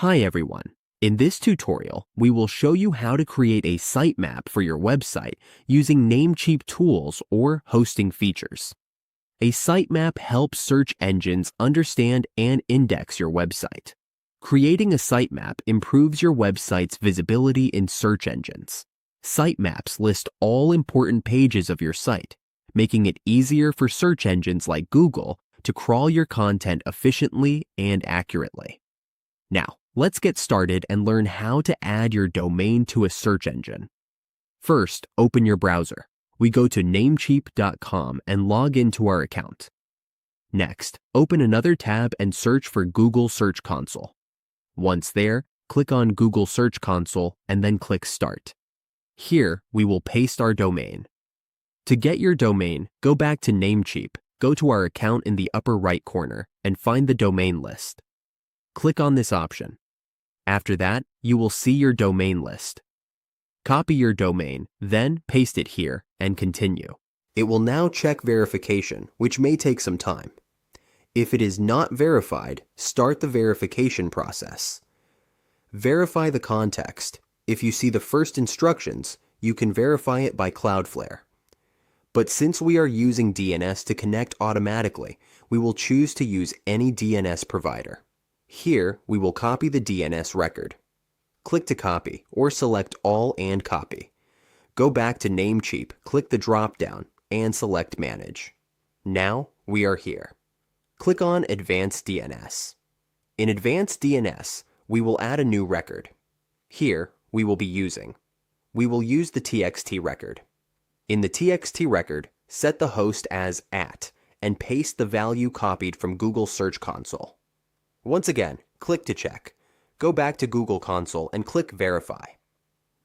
Hi everyone. In this tutorial, we will show you how to create a sitemap for your website using Namecheap tools or hosting features. A sitemap helps search engines understand and index your website. Creating a sitemap improves your website's visibility in search engines. Sitemaps list all important pages of your site, making it easier for search engines like Google to crawl your content efficiently and accurately. Now, let's get started and learn how to add your domain to a search engine. First, open your browser. We go to namecheap.com and log into our account. Next, open another tab and search for Google Search Console. Once there, click on Google Search Console and then click Start. Here, we will paste our domain. To get your domain, go back to Namecheap, go to our account in the upper right corner, and find the domain list. Click on this option. After that, you will see your domain list. Copy your domain, then paste it here and continue. It will now check verification, which may take some time. If it is not verified, start the verification process. Verify the context. If you see the first instructions, you can verify it by Cloudflare. But since we are using DNS to connect automatically, we will choose to use any DNS provider. Here, we will copy the DNS record. Click to copy or select all and copy. Go back to Namecheap, click the drop-down, and select Manage. Now, we are here. Click on Advanced DNS. In Advanced DNS, we will add a new record. Here, we will use the TXT record. In the TXT record, set the host as @ and paste the value copied from Google Search Console. Once again, click to check. Go back to Google Console and click Verify.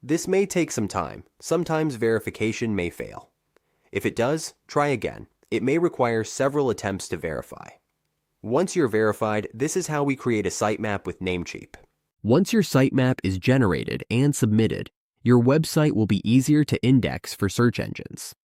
This may take some time. Sometimes verification may fail. If it does, try again. It may require several attempts to verify. Once you're verified, this is how we create a sitemap with Namecheap. Once your sitemap is generated and submitted, your website will be easier to index for search engines.